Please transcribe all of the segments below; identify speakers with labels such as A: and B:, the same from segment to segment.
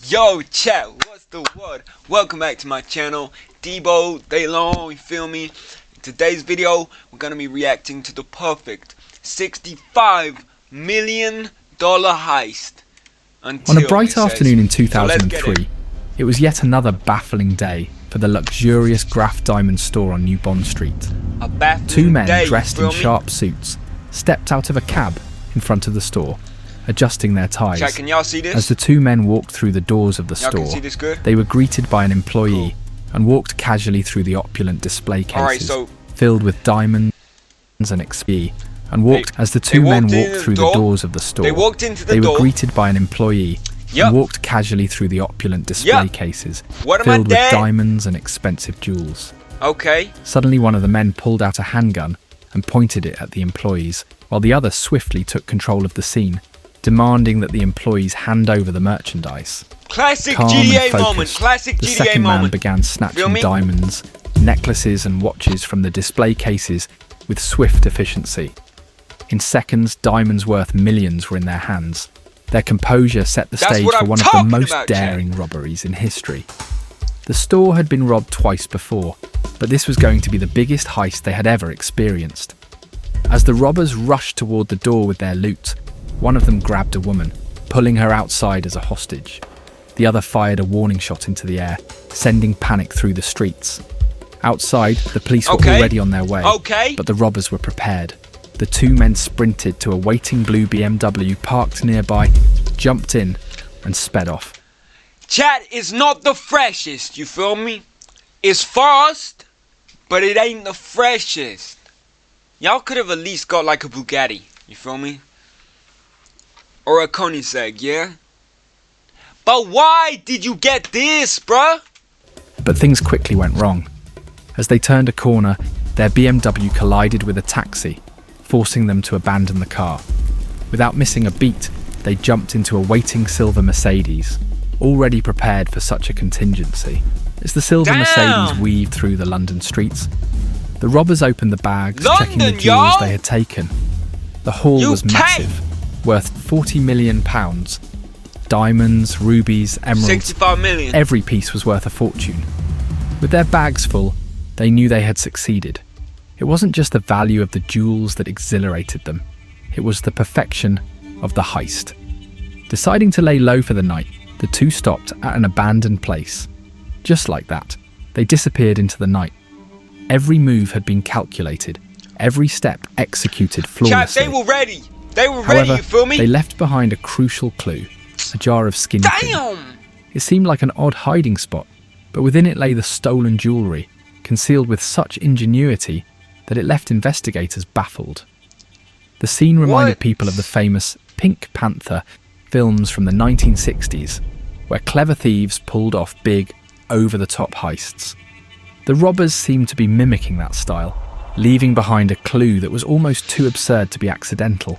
A: Yo, chat, what's the word? Welcome back to my channel, Debo Day Long, you feel me? In today's video, we're gonna be reacting to the perfect $65 million heist.
B: On a bright afternoon in 2003, it was yet another baffling day for the luxurious Graff Diamond store on New Bond Street. Two men dressed in sharp suits stepped out of a cab in front of the store, adjusting their ties.
A: Chat, can y'all see this?
B: As the two men walked through the doors of the store, they were greeted by an employee and walked casually through the opulent display cases filled with diamonds and XP. And as the two men walked through the doors of the store, they were greeted by an employee and walked casually through the opulent display cases filled with diamonds and expensive jewels. Suddenly one of the men pulled out a handgun and pointed it at the employees, while the other swiftly took control of the scene, demanding that the employees hand over the merchandise.
A: Classic
B: Calm
A: GTA
B: and focused,
A: moment. Classic
B: the
A: GTA
B: second man
A: moment.
B: began snatching diamonds, necklaces and watches from the display cases with swift efficiency. In seconds, diamonds worth millions were in their hands. Their composure set the stage for one of the most daring robberies in history. The store had been robbed twice before, but this was going to be the biggest heist they had ever experienced. As the robbers rushed toward the door with their loot, one of them grabbed a woman, pulling her outside as a hostage. The other fired a warning shot into the air, sending panic through the streets. Outside, the police were already on their way, but the robbers were prepared. The two men sprinted to a waiting blue BMW parked nearby, jumped in, and sped off.
A: Chat is not the freshest, you feel me? It's fast, but it ain't the freshest. Y'all could have at least got like a Bugatti, you feel me? Or a Koenigsegg, yeah? But why did you get this, bruh?
B: But things quickly went wrong. As they turned a corner, their BMW collided with a taxi, forcing them to abandon the car. Without missing a beat, they jumped into a waiting silver Mercedes, already prepared for such a contingency. As the silver Mercedes weaved through the London streets, the robbers opened the bags, checking the jewels they had taken. The haul was massive, worth £40 million. Diamonds, rubies, emeralds,
A: 65 million.
B: Every piece was worth a fortune. With their bags full, they knew they had succeeded. It wasn't just the value of the jewels that exhilarated them, it was the perfection of the heist. Deciding to lay low for the night, the two stopped at an abandoned place. Just like that, they disappeared into the night. Every move had been calculated, every step executed flawlessly.
A: Chat, they were ready.
B: However,
A: you feel me?
B: They left behind a crucial clue, a jar of skin cream. It seemed like an odd hiding spot, but within it lay the stolen jewellery, concealed with such ingenuity that it left investigators baffled. The scene reminded people of the famous Pink Panther films from the 1960s, where clever thieves pulled off big, over-the-top heists. The robbers seemed to be mimicking that style, leaving behind a clue that was almost too absurd to be accidental.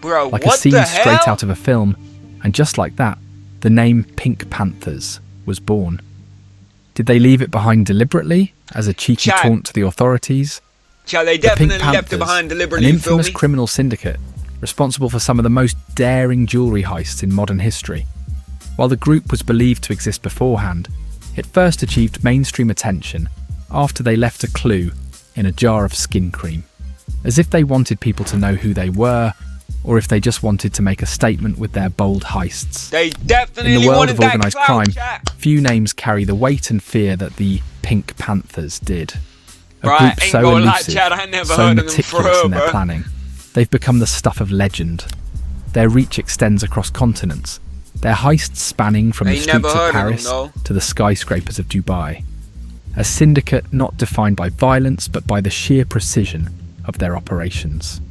A: Bro,
B: like a scene straight out of a film, and just like that, the name Pink Panthers was born. Did they leave it behind deliberately, as a cheeky taunt to the authorities?
A: They definitely left it behind deliberately,
B: an infamous criminal syndicate, responsible for some of the most daring jewellery heists in modern history. While the group was believed to exist beforehand, it first achieved mainstream attention after they left a clue in a jar of skin cream, as if they wanted people to know who they were, or if they just wanted to make a statement with their bold heists.
A: They definitely
B: in the world of organised crime, few names carry the weight and fear that the Pink Panthers did. A group so elusive, so meticulous in their planning, they've become the stuff of legend. Their reach extends across continents, their heists spanning from the streets of Paris to the skyscrapers of Dubai. A syndicate not defined by violence but by the sheer precision of their operations.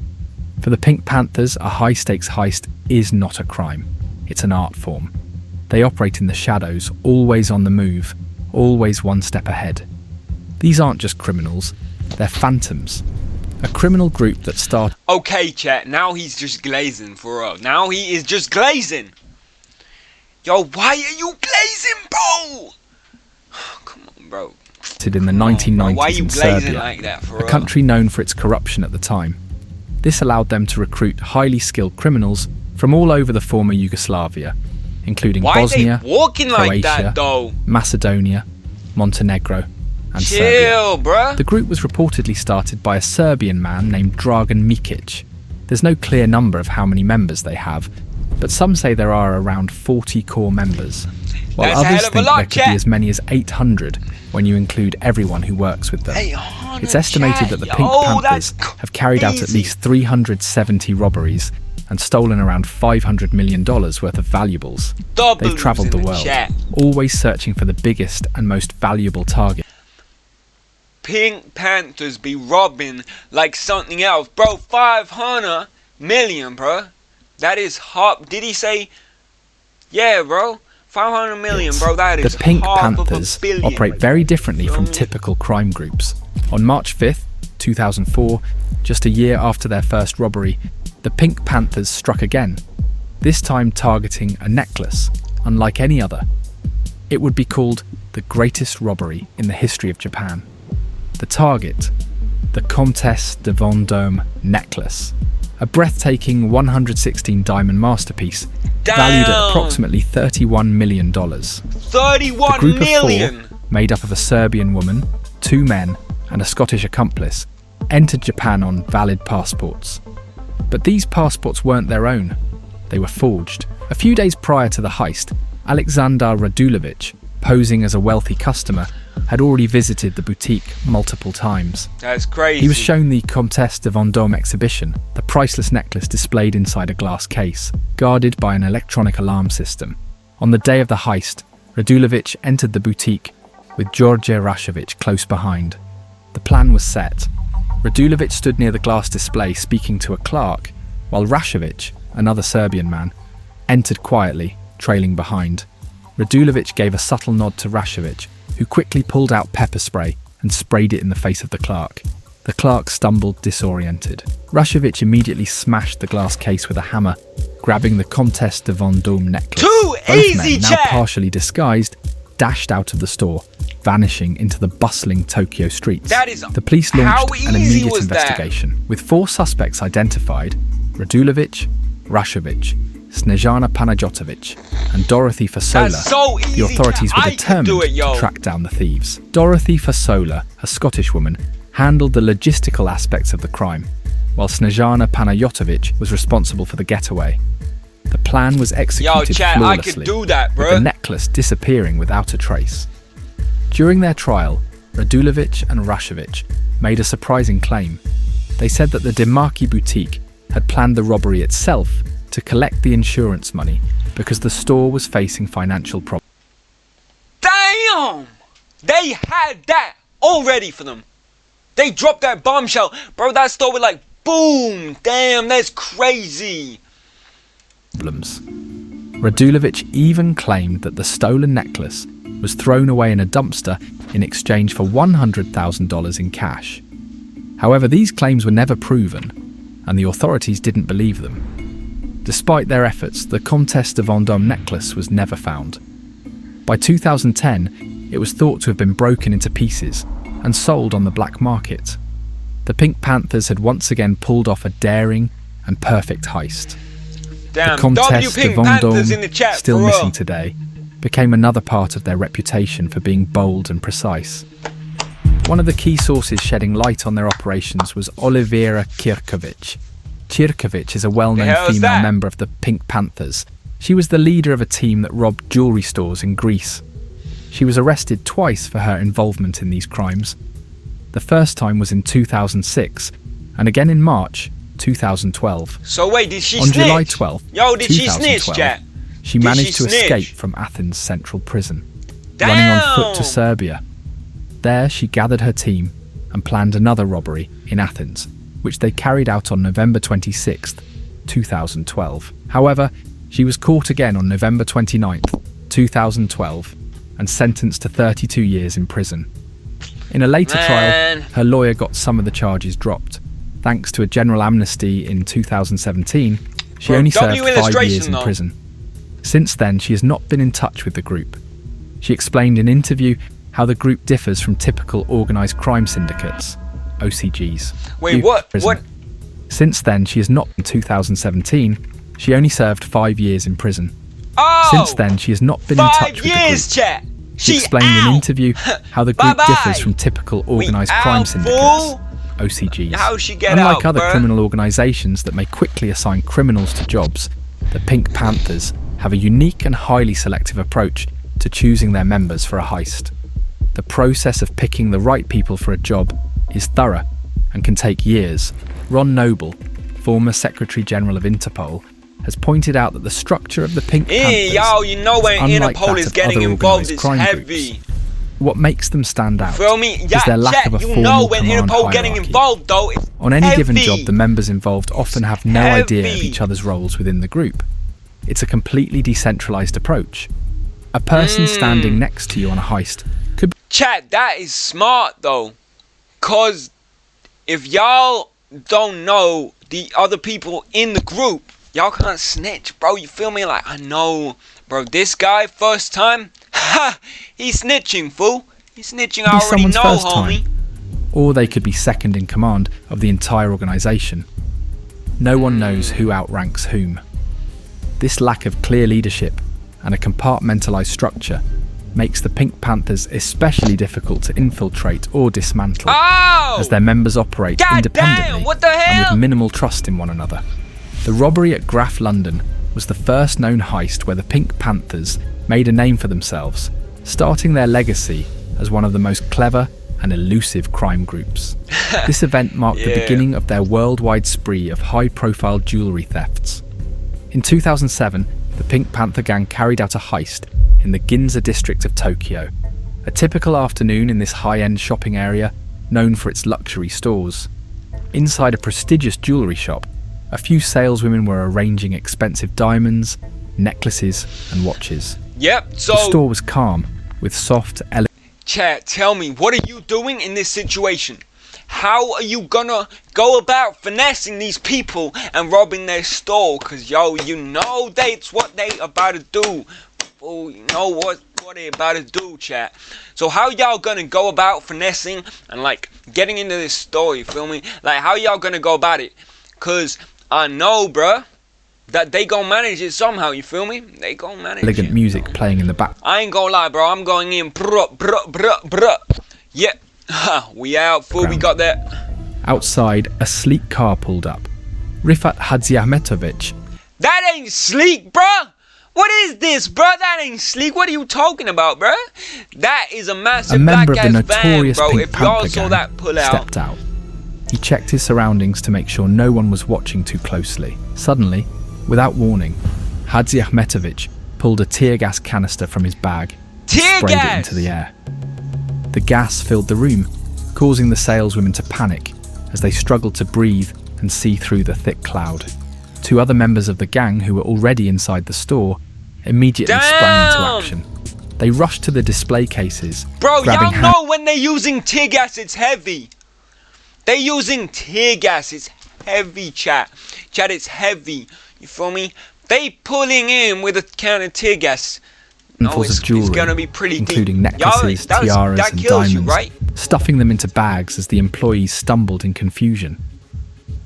B: For the Pink Panthers, a high-stakes heist is not a crime, it's an art form. They operate in the shadows, always on the move, always one step ahead. These aren't just criminals, they're phantoms. A criminal group that started...
A: Okay, chat, now he's just glazing for real. Now he is just glazing. Yo, why are you glazing, bro? Come on, bro.
B: In the 1990s in Serbia,
A: like that,
B: a country known for its corruption at the time. This allowed them to recruit highly skilled criminals from all over the former Yugoslavia, including
A: Why
B: Bosnia,
A: they walking like
B: Croatia,
A: that though?
B: Macedonia, Montenegro, and Serbia.
A: Chill, bruh.
B: The group was reportedly started by a Serbian man named Dragan Mikic. There's no clear number of how many members they have, but some say there are around 40 core members, while
A: That's a
B: others
A: hell of a
B: think
A: lot,
B: there could
A: chat.
B: be as many as 800 when you include everyone who works with them.
A: 800,
B: It's estimated
A: chat.
B: that the
A: Yo,
B: Pink Panthers
A: that's
B: have carried out at
A: crazy.
B: least 370 robberies and stolen around $500 million worth of valuables. They've travelled the world, always searching for the biggest and most valuable target.
A: Pink Panthers be robbing like something else, bro. 500 million, bro. That is hot. Did he say? Yeah, bro. 500 million, bro. That is
B: The Pink
A: half
B: Panthers
A: of a billion.
B: operate very differently from typical crime groups. On March 5th, 2004, just a year after their first robbery, the Pink Panthers struck again, this time targeting a necklace, unlike any other. It would be called the greatest robbery in the history of Japan. The target, the Comtesse de Vendôme necklace, a breathtaking 116 diamond masterpiece valued at approximately $31 million.
A: 31
B: The group
A: million.
B: of 4, made up of a Serbian woman, 2 men, and a Scottish accomplice, entered Japan on valid passports. But these passports weren't their own. They were forged. A few days prior to the heist, Aleksandar Radulovic, posing as a wealthy customer, had already visited the boutique multiple times.
A: That's crazy.
B: He was shown the Comtesse de Vendôme exhibition, the priceless necklace displayed inside a glass case, guarded by an electronic alarm system. On the day of the heist, Radulovic entered the boutique with George Rashovic close behind. The plan was set. Radulovic stood near the glass display speaking to a clerk, while Rashovic, another Serbian man, entered quietly, trailing behind. Radulovic gave a subtle nod to Rashovic, who quickly pulled out pepper spray and sprayed it in the face of the clerk. The clerk stumbled disoriented. Rashovic immediately smashed the glass case with a hammer, grabbing the Comtesse de Vendôme necklace.
A: Too
B: Both
A: easy,
B: men, now
A: chat.
B: partially disguised, dashed out of the store, vanishing into the bustling Tokyo streets.
A: That is
B: The police
A: how
B: launched an
A: easy
B: immediate
A: was that?
B: investigation, with 4 suspects identified: Radulovic, Rashovic, Snezhana Panajotovic, and Dorothy Fasola.
A: That's so
B: The
A: easy,
B: authorities
A: chat.
B: were
A: I could
B: determined
A: do it, yo.
B: to track down the thieves. Dorothy Fasola, a Scottish woman, handled the logistical aspects of the crime, while Snezhana Panajotovic was responsible for the getaway. The plan was
A: Yo,
B: executed
A: chat, I
B: flawlessly,
A: could do that,
B: with
A: bro.
B: the necklace disappearing without a trace. During their trial, Radulovic and Rashovic made a surprising claim. They said that the Demarki boutique had planned the robbery itself to collect the insurance money because the store was facing financial problems.
A: Damn! They had that already for them. They dropped that bombshell. Bro, that store was like, boom! Damn, that's crazy.
B: Radulovic even claimed that the stolen necklace was thrown away in a dumpster in exchange for $100,000 in cash. However, these claims were never proven, and the authorities didn't believe them. Despite their efforts, the Comtesse de Vendôme necklace was never found. By 2010, it was thought to have been broken into pieces and sold on the black market. The Pink Panthers had once again pulled off a daring and perfect heist.
A: Damn,
B: The Comtesse de
A: Pink Panthers in the
B: Vendôme,
A: chat,
B: still
A: for
B: missing
A: real.
B: today, became another part of their reputation for being bold and precise. One of the key sources shedding light on their operations was Olivera Kirkovic. Kirkovic is a well-known
A: The hell is
B: female
A: that?
B: member of the Pink Panthers. She was the leader of a team that robbed jewellery stores in Greece. She was arrested twice for her involvement in these crimes. The first time was in 2006, and again in March 2012.
A: So wait, did she
B: On
A: snitch?
B: July 12th,
A: Yo, did she snitch,
B: 2012,
A: chat?
B: she
A: Did
B: managed
A: she
B: to
A: snitch?
B: escape from Athens' central prison, running on foot to
A: Damn!
B: Serbia. There, she gathered her team and planned another robbery in Athens, which they carried out on November 26th, 2012. However, she was caught again on November 29th, 2012, and sentenced to 32 years in prison. In a later
A: Man.
B: trial, her lawyer got some of the charges dropped. Thanks to a general amnesty in 2017, she
A: Bro,
B: only served
A: W
B: 5
A: illustration,
B: years in
A: though.
B: prison. Since then, she has not been in touch with the group. She explained in an interview how the group differs from typical organised crime syndicates, OCGs.
A: Wait,
B: Youth
A: what?
B: prison.
A: What?
B: Since then, she has not. In 2017, she only served 5 years in prison.
A: Oh,
B: Since then, she has not been in touch with the
A: 5 years,
B: group.
A: chat.
B: She
A: She
B: explained in an
A: out.
B: interview how the group
A: Bye-bye.
B: differs from typical organised
A: We
B: crime
A: out,
B: syndicates,
A: fool.
B: OCGs.
A: How she get
B: Unlike
A: out,
B: other
A: bruh?
B: criminal organisations that may quickly assign criminals to jobs, the Pink Panthers have a unique and highly selective approach to choosing their members for a heist. The process of picking the right people for a job is thorough and can take years. Ron Noble, former Secretary General of Interpol, has pointed out that the structure of the Pink Panthers
A: Yo, you know when
B: is unlike
A: Interpol
B: that
A: is
B: of
A: getting
B: other
A: involved,
B: organised
A: it's
B: crime
A: heavy.
B: groups. What makes them stand out
A: Feel me?
B: is
A: Yeah,
B: their lack
A: chat,
B: of a
A: you
B: formal
A: know when
B: command
A: Interpol getting
B: hierarchy.
A: involved though, it's
B: On any given
A: heavy.
B: job, the members involved often have no idea of
A: Heavy.
B: each other's roles within the group. It's a completely decentralised approach. A person standing next to you on a heist could
A: Chat, that is smart though. Cause if y'all don't know the other people in the group, y'all can't snitch, bro. You feel me? Like, I know, bro, this guy, first time, ha, he's snitching, fool. He's snitching, I
B: be
A: already
B: someone's
A: know,
B: first
A: homie.
B: time, or they could be second in command of the entire organisation. No one knows who outranks whom. This lack of clear leadership and a compartmentalised structure makes the Pink Panthers especially difficult to infiltrate or dismantle,
A: Oh!
B: as their members operate
A: God
B: independently
A: damn, what the
B: and
A: hell?
B: with minimal trust in one another. The robbery at Graff London was the first known heist where the Pink Panthers made a name for themselves, starting their legacy as one of the most clever and elusive crime groups. This event marked the
A: Yeah.
B: beginning of their worldwide spree of high-profile jewellery thefts. In 2007, the Pink Panther gang carried out a heist in the Ginza district of Tokyo, a typical afternoon in this high-end shopping area known for its luxury stores. Inside a prestigious jewellery shop, a few saleswomen were arranging expensive diamonds, necklaces and watches.
A: Yep, so,
B: The store was calm, with soft, elegant
A: chat, tell me, what are you doing in this situation? How are you gonna go about finessing these people and robbing their store? Cause yo, you know that's what they about to do. Oh, you know what they about to do, chat. So how y'all gonna go about finessing and like getting into this store, you feel me? Like how y'all gonna go about it? Cause I know, bruh, that they gon' manage it somehow, you feel me? They gon' manage it.
B: music playing in the back.
A: I ain't gonna lie, bro. I'm going in. Bruh, bruh, bruh, bruh. Yeah. We out, fool. We got that.
B: Outside, a sleek car pulled up. Rifat Hadziahmetovic,
A: That ain't sleek, bruh. What is this, bruh? That ain't sleek. What are you talking about, bruh? That is a
B: a
A: massive
B: member of the
A: black-ass van,
B: notorious
A: bro.
B: Pink
A: If y'all
B: Panther
A: saw
B: gang,
A: that pull out.
B: stepped out. He checked his surroundings to make sure no one was watching too closely. Suddenly, without warning, Hadziahmetovic pulled a tear gas canister from his bag and
A: Tear
B: sprayed it
A: gas!
B: into the air. The gas filled the room, causing the saleswomen to panic as they struggled to breathe and see through the thick cloud. Two other members of the gang who were already inside the store immediately sprang into
A: Damn!
B: action. They rushed to the display cases,
A: Bro,
B: grabbing
A: y'all know when they're using tear gas, it's heavy. They using tear gas, it's heavy, chat. Chat, it's heavy. You feel me? They pulling in with a can of tear gas.
B: handfuls of jewellery,
A: it's gonna be pretty
B: including
A: deep.
B: necklaces,
A: Y'all,
B: tiaras
A: that
B: and
A: kills you,
B: diamonds,
A: right?
B: stuffing them into bags as the employees stumbled in confusion.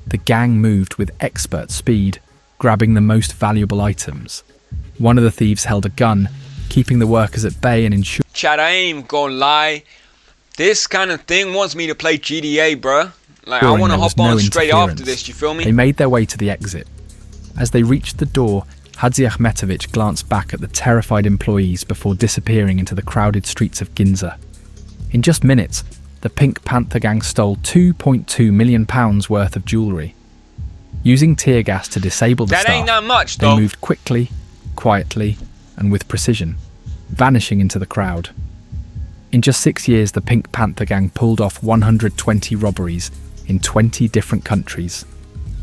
B: The gang moved with expert speed, grabbing the most valuable items. One of the thieves held a gun, keeping the workers at bay and ensuring
A: Chat, I ain't even gonna lie. This kind of thing wants me to play GTA, bruh. Like, I wanna
B: there was
A: hop on
B: no
A: straight
B: interference.
A: after this, you feel me?
B: They made their way to the exit. As they reached the door, Hadziahmetovic glanced back at the terrified employees before disappearing into the crowded streets of Ginza. In just minutes, the Pink Panther gang stole £2.2 million worth of jewellery. Using tear gas to disable the
A: That
B: staff,
A: ain't that much,
B: they
A: though.
B: moved quickly, quietly, and with precision, vanishing into the crowd. In just 6 years, the Pink Panther gang pulled off 120 robberies in 20 different countries.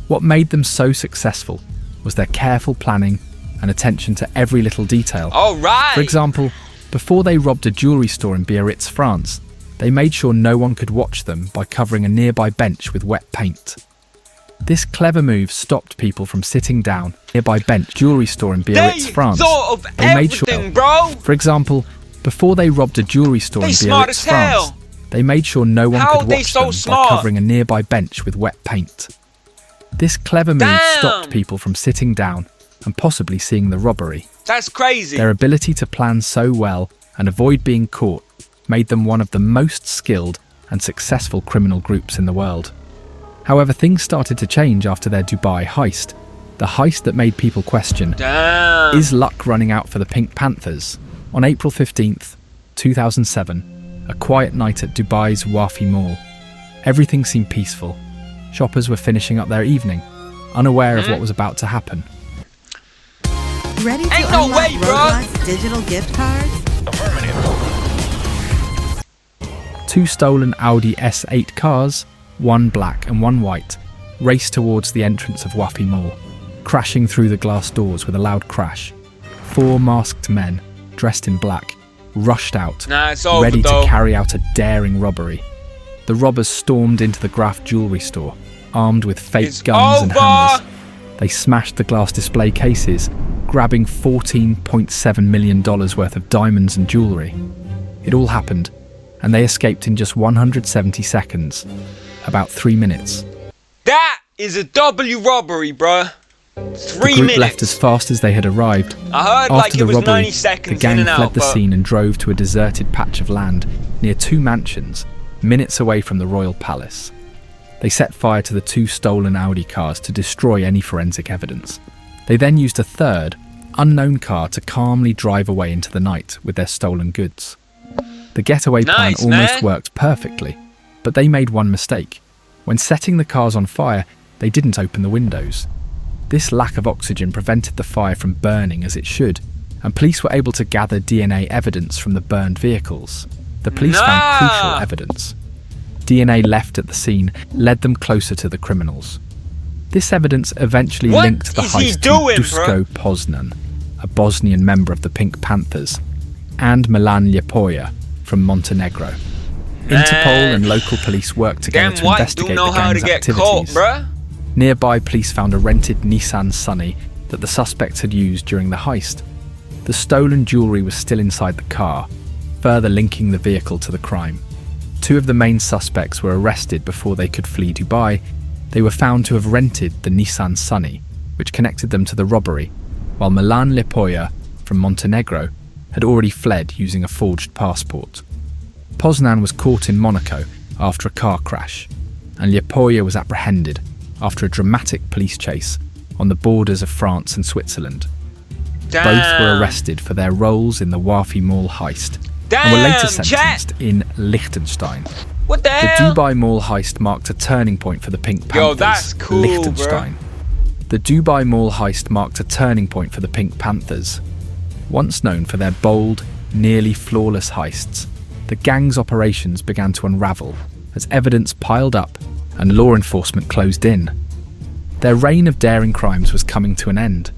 B: What made them so successful was their careful planning and attention to every little detail.
A: Alright!
B: For example, before they robbed a jewellery store in Biarritz, France, they made sure no one could watch them by covering a nearby bench with wet paint. This clever move stopped people from sitting down. Nearby bench jewellery store in Biarritz,
A: They
B: France.
A: thought of
B: They made sure.
A: everything, bro!
B: For example, before they robbed a jewellery store
A: They
B: in
A: smart
B: Biarritz,
A: as hell.
B: France, they made sure no one
A: How
B: could
A: they
B: watch
A: so
B: them
A: smart?
B: by covering a nearby bench with wet paint. This clever move
A: Damn.
B: stopped people from sitting down and possibly seeing the robbery.
A: That's crazy.
B: Their ability to plan so well and avoid being caught made them one of the most skilled and successful criminal groups in the world. However, things started to change after their Dubai heist, the heist that made people question,
A: Damn.
B: is luck running out for the Pink Panthers? On April 15th, 2007, a quiet night at Dubai's Wafi Mall. Everything seemed peaceful. Shoppers were finishing up their evening, unaware of what was about to happen.
C: Ready to
A: Ain't no
C: unlock
A: way, bro.
C: Roblox digital gift cards?
B: Two stolen Audi S8 cars, one black and one white, raced towards the entrance of Wafi Mall, crashing through the glass doors with a loud crash. Four masked men, dressed in black, rushed out,
A: Nah, it's over,
B: ready
A: though.
B: to carry out a daring robbery. The robbers stormed into the Graf jewellery store, armed with fake
A: It's
B: guns and
A: over.
B: hammers. They smashed the glass display cases, grabbing $14.7 million worth of diamonds and jewellery. It all happened, and they escaped in just 170 seconds, about 3 minutes.
A: That is a W robbery, bruh.
B: The
A: 3
B: group
A: minutes.
B: left as fast as they had arrived.
A: I heard
B: After
A: like
B: the
A: it was
B: robbery,
A: 90
B: the
A: seconds
B: gang
A: in and
B: fled
A: out,
B: the
A: but
B: scene and drove to a deserted patch of land near two mansions, minutes away from the royal palace. They set fire to the two stolen Audi cars to destroy any forensic evidence. They then used a third, unknown car to calmly drive away into the night with their stolen goods. The getaway plan
A: Nice,
B: almost
A: man.
B: worked perfectly, but they made one mistake. When setting the cars on fire, they didn't open the windows. This lack of oxygen prevented the fire from burning as it should, and police were able to gather DNA evidence from the burned vehicles. The police found crucial evidence. DNA left at the scene led them closer to the criminals. This evidence eventually
A: What
B: linked the
A: is he
B: heist
A: doing,
B: to Duško Poznan, a Bosnian member of the Pink Panthers, and Milan Ljepoja from Montenegro. Interpol and local police worked together
A: damn
B: to
A: white do
B: investigate
A: know
B: the
A: how to
B: gang's
A: get caught,
B: activities.
A: bruh.
B: Nearby, police found a rented Nissan Sunny that the suspects had used during the heist. The stolen jewellery was still inside the car, further linking the vehicle to the crime. Two of the main suspects were arrested before they could flee Dubai. They were found to have rented the Nissan Sunny, which connected them to the robbery, while Milan Ljepoja from Montenegro had already fled using a forged passport. Poznan was caught in Monaco after a car crash, and Ljepoja was apprehended after a dramatic police chase on the borders of France and Switzerland.
A: Damn.
B: Both were arrested for their roles in the Wafi Mall heist and were later
A: Damn,
B: sentenced in Liechtenstein.
A: What the
B: The
A: hell?
B: Dubai Mall heist marked a turning point for the Pink Panthers.
A: Yo, that's cool,
B: Liechtenstein. The Dubai Mall heist marked a turning point for the Pink Panthers. Once known for their bold, nearly flawless heists, the gang's operations began to unravel as evidence piled up and law enforcement closed in. Their reign of daring crimes was coming to an end.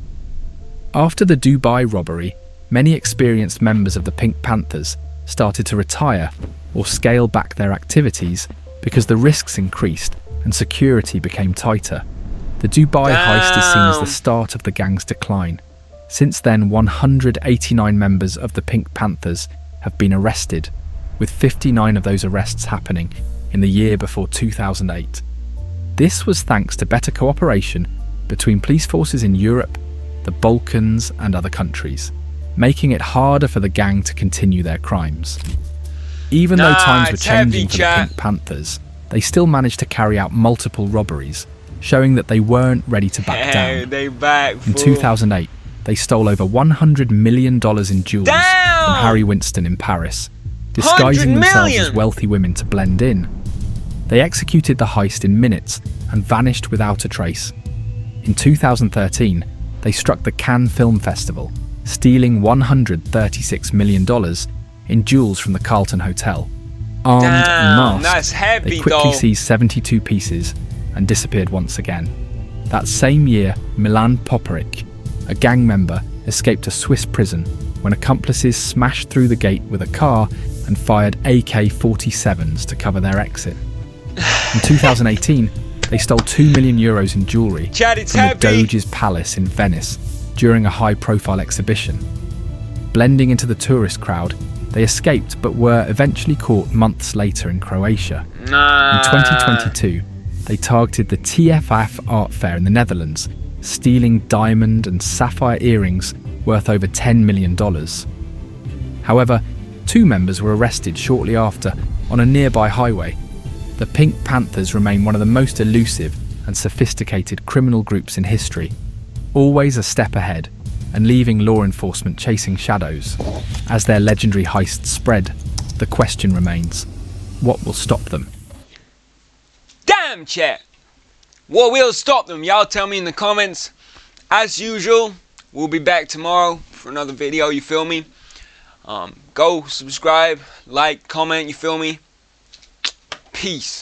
B: After the Dubai robbery, many experienced members of the Pink Panthers started to retire or scale back their activities because the risks increased and security became tighter. The Dubai heist is seen as the start of the gang's decline. Since then, 189 members of the Pink Panthers have been arrested, with 59 of those arrests happening in the year before 2008. This was thanks to better cooperation between police forces in Europe, the Balkans and other countries, making it harder for the gang to continue their crimes. Even though times were
A: it's heavy,
B: changing for the
A: chat.
B: Pink Panthers, they still managed to carry out multiple robberies, showing that they weren't ready to back
A: Hey,
B: down.
A: they back,
B: In
A: fool.
B: 2008, they stole over $100 million in jewels
A: Damn!
B: from Harry Winston in Paris, disguising
A: 100
B: themselves as
A: million!
B: wealthy women to blend in. They executed the heist in minutes and vanished without a trace. In 2013, they struck the Cannes Film Festival, stealing $136 million in jewels from the Carlton Hotel. Armed and
A: Damn,
B: masked,
A: that's heavy,
B: they quickly
A: though.
B: seized 72 pieces and disappeared once again. That same year, Milan Poperic, a gang member, escaped a Swiss prison when accomplices smashed through the gate with a car and fired AK-47s to cover their exit. In 2018, they stole €2 million in jewellery
A: Chad, it's
B: from the
A: heavy.
B: Doge's Palace in Venice during a high-profile exhibition. Blending into the tourist crowd, they escaped but were eventually caught months later in Croatia.
A: Nah.
B: In 2022, they targeted the TFF Art Fair in the Netherlands, stealing diamond and sapphire earrings worth over $10 million. However, 2 members were arrested shortly after on a nearby highway. The Pink Panthers remain one of the most elusive and sophisticated criminal groups in history, always a step ahead and leaving law enforcement chasing shadows. As their legendary heists spread, the question remains, what will stop them?
A: Damn, chat! What will stop them? Y'all tell me in the comments. As usual, we'll be back tomorrow for another video, you feel me? Go subscribe, like, comment, you feel me? Peace.